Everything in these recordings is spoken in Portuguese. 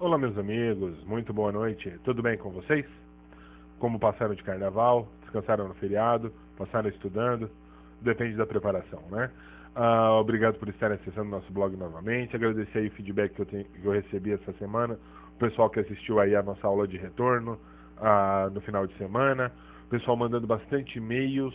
Olá, meus amigos, muito boa noite. Tudo bem com vocês? Como passaram de carnaval? Descansaram no feriado? Passaram estudando? Depende da preparação, né? Obrigado por estarem acessando nosso blog novamente. Agradecer aí o feedback que eu recebi essa semana. O pessoal que assistiu aí a nossa aula de retorno no final de semana. O pessoal mandando bastante e-mails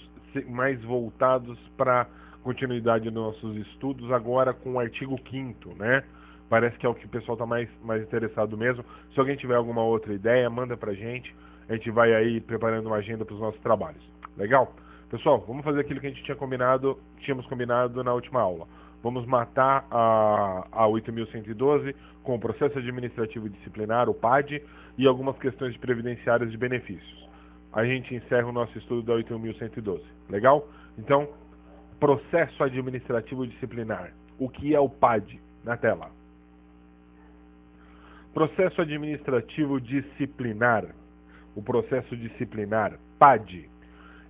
mais voltados para continuidade dos nossos estudos, agora com o artigo 5º, né? Parece que é o que o pessoal está mais interessado mesmo. Se alguém tiver alguma outra ideia, manda pra gente. A gente vai aí preparando uma agenda para os nossos trabalhos. Legal? Pessoal, vamos fazer aquilo que a gente tínhamos combinado na última aula. Vamos matar a 8.112 com o processo administrativo disciplinar, o PAD, e algumas questões de previdenciárias de benefícios. A gente encerra o nosso estudo da 8.112. Legal? Então, processo administrativo disciplinar. O que é o PAD? Na tela. Processo administrativo disciplinar. O processo disciplinar, PAD,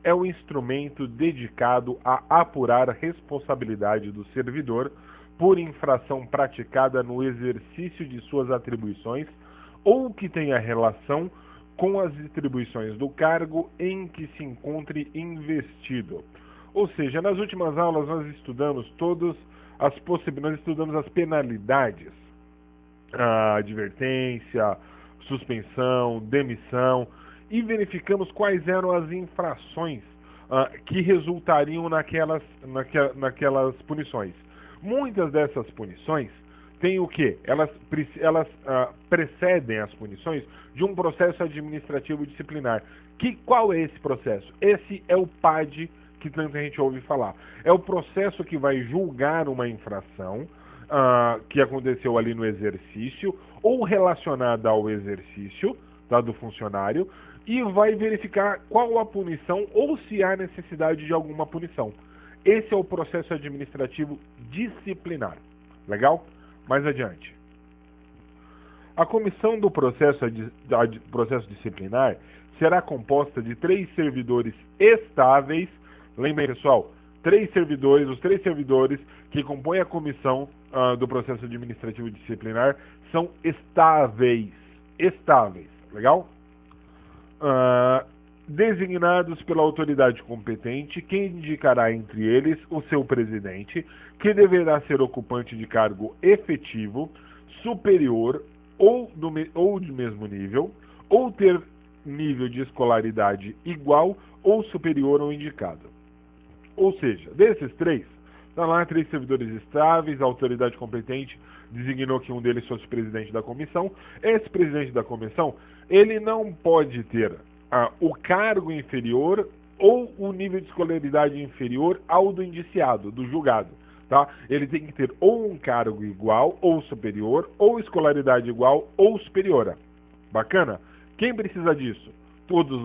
é o instrumento dedicado a apurar a responsabilidade do servidor por infração praticada no exercício de suas atribuições ou que tenha relação com as atribuições do cargo em que se encontre investido. Ou seja, nas últimas aulas nós estudamos nós estudamos as penalidades, a advertência, suspensão, demissão, e verificamos quais eram as infrações que resultariam naquelas punições. Muitas dessas punições têm o quê? Elas precedem as punições de um processo administrativo disciplinar. Qual é esse processo? Esse é o PAD que tanta gente ouve falar. É o processo que vai julgar uma infração que aconteceu ali no exercício ou relacionada ao exercício do funcionário e vai verificar qual a punição ou se há necessidade de alguma punição. Esse é o processo administrativo disciplinar. Legal? Mais adiante. A comissão do processo disciplinar será composta de 3 servidores estáveis. Lembrem, pessoal, os 3 servidores que compõem a comissão do processo administrativo disciplinar são estáveis. Legal? Designados pela autoridade competente, que indicará entre eles o seu presidente, que deverá ser ocupante de cargo efetivo, superior ou de mesmo nível, ou ter nível de escolaridade igual ou superior ao indicado. Ou seja, desses 3, está lá 3 servidores estáveis, a autoridade competente designou que um deles fosse presidente da comissão. Esse presidente da comissão, ele não pode ter o cargo inferior ou o nível de escolaridade inferior ao do indiciado, do julgado. Tá? Ele tem que ter ou um cargo igual ou superior, ou escolaridade igual ou superior. Bacana? Quem precisa disso? Todos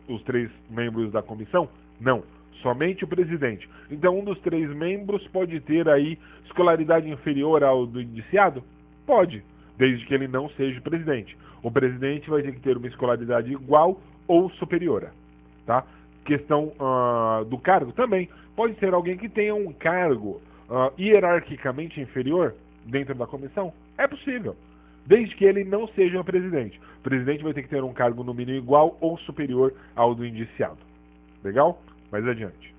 os três membros da comissão? Não. Somente o presidente. Então, um dos 3 membros pode ter aí escolaridade inferior ao do indiciado? Pode, desde que ele não seja o presidente. O presidente vai ter que ter uma escolaridade igual ou superior. Tá? Questão do cargo também. Pode ser alguém que tenha um cargo hierarquicamente inferior dentro da comissão? É possível, desde que ele não seja o presidente. O presidente vai ter que ter um cargo no mínimo igual ou superior ao do indiciado. Legal? Mais adiante.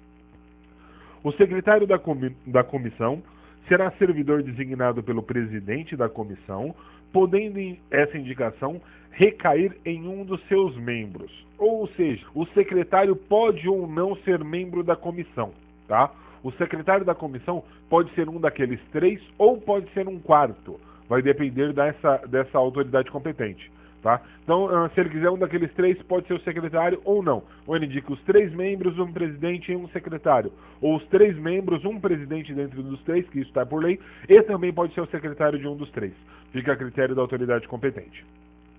O secretário da comissão será servidor designado pelo presidente da comissão, podendo essa indicação recair em um dos seus membros. Ou seja, o secretário pode ou não ser membro da comissão. Tá? O secretário da comissão pode ser um daqueles 3 ou pode ser um 4. Vai depender dessa autoridade competente. Tá? Então, se ele quiser um daqueles 3, pode ser o secretário ou não. Ou ele indica os 3 membros, um presidente e um secretário. Ou os 3 membros, um presidente dentro dos 3, que isso está por lei, e também pode ser o secretário de um dos 3. Fica a critério da autoridade competente.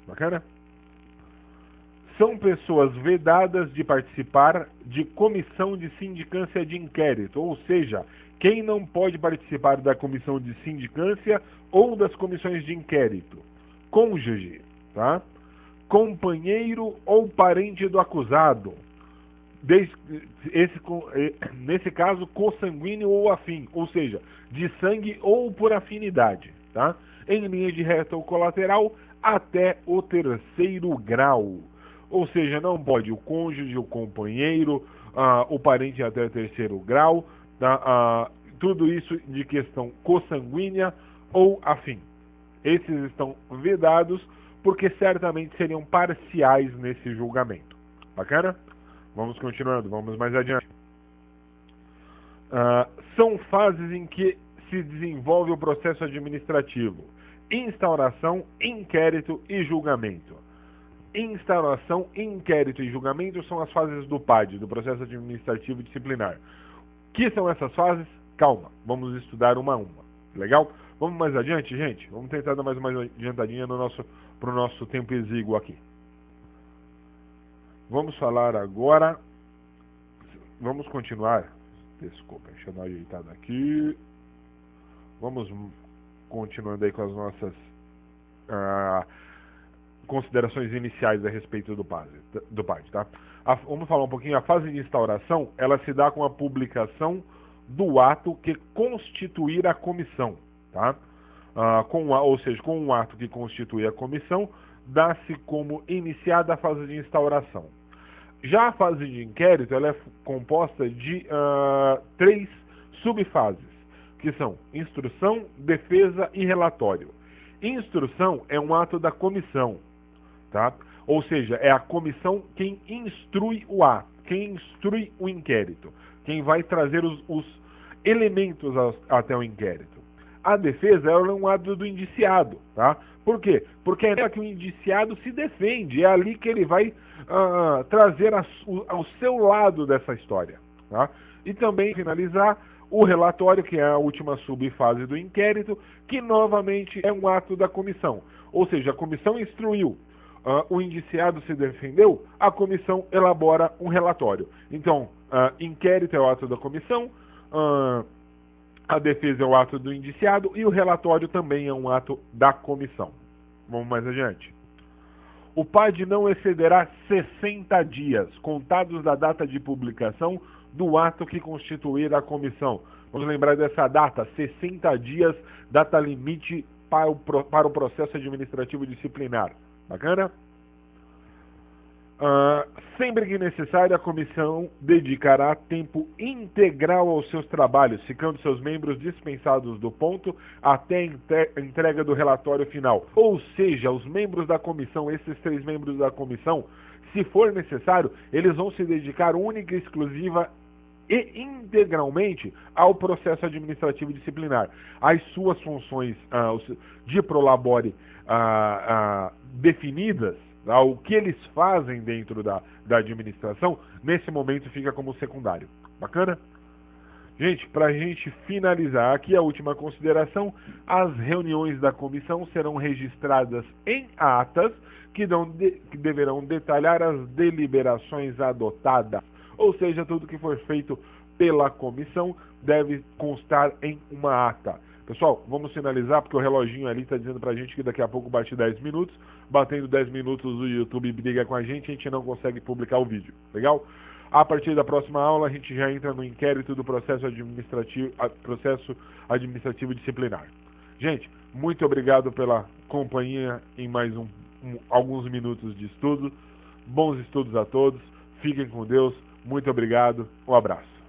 Bacana? São pessoas vedadas de participar de comissão de sindicância de inquérito, ou seja, quem não pode participar da comissão de sindicância ou das comissões de inquérito? Cônjuge. Tá? Companheiro ou parente do acusado, nesse caso consanguíneo ou afim, ou seja, de sangue ou por afinidade. Tá? em linha de reta ou colateral até o terceiro grau. Ou seja, não pode o cônjuge, o companheiro, o parente até o terceiro grau, tudo isso de questão consanguínea ou afim. Esses estão vedados porque certamente seriam parciais nesse julgamento. Bacana? Vamos continuando, vamos mais adiante. São fases em que se desenvolve o processo administrativo: instauração, inquérito e julgamento. Instauração, inquérito e julgamento são as fases do PAD, do processo administrativo disciplinar. Que são essas fases? Calma, vamos estudar uma a uma. Legal? Vamos mais adiante, gente? Vamos tentar dar mais uma adiantadinha pro nosso tempo exíguo aqui. Vamos falar agora. Vamos continuar. Desculpa, deixa eu dar uma ajeitada aqui. Vamos continuando aí com as nossas considerações iniciais a respeito do PAD, tá? Vamos falar um pouquinho. A fase de instauração, ela se dá com a publicação do ato que constituir a comissão, tá? Ou seja, com o ato que constitui a comissão, dá-se como iniciada a fase de instauração. Já a fase de inquérito, ela é composta de 3 subfases, que são instrução, defesa e relatório. Instrução é um ato da comissão, tá? Ou seja, é a comissão quem instrui o ato, quem instrui o inquérito, quem vai trazer os elementos até o inquérito. A defesa é um ato do indiciado, tá? Por quê? Porque é que o indiciado se defende, é ali que ele vai trazer ao seu lado dessa história, tá? E também finalizar o relatório, que é a última subfase do inquérito, que novamente é um ato da comissão. Ou seja, a comissão instruiu, o indiciado se defendeu, a comissão elabora um relatório. Então, inquérito é o ato da comissão, a defesa é o ato do indiciado e o relatório também é um ato da comissão. Vamos mais adiante. O PAD não excederá 60 dias, contados da data de publicação do ato que constituir a comissão. Vamos lembrar dessa data, 60 dias, data limite para o processo administrativo disciplinar. Bacana? Sempre que necessário, a comissão dedicará tempo integral aos seus trabalhos, ficando seus membros dispensados do ponto até a entrega do relatório final. Ou seja, os membros da comissão, esses 3 membros da comissão, se for necessário, eles vão se dedicar única e exclusiva e integralmente ao processo administrativo disciplinar. As suas funções de prolabore definidas, o que eles fazem dentro da administração, nesse momento fica como secundário. Bacana? Gente, para a gente finalizar aqui a última consideração, as reuniões da comissão serão registradas em atas que deverão detalhar as deliberações adotadas. Ou seja, tudo que for feito pela comissão deve constar em uma ata. Pessoal, vamos finalizar porque o reloginho ali está dizendo pra gente que daqui a pouco bate 10 minutos. Batendo 10 minutos o YouTube briga com a gente não consegue publicar o vídeo. Legal? A partir da próxima aula a gente já entra no inquérito do processo administrativo disciplinar. Gente, muito obrigado pela companhia em mais alguns minutos de estudo. Bons estudos a todos. Fiquem com Deus. Muito obrigado. Um abraço.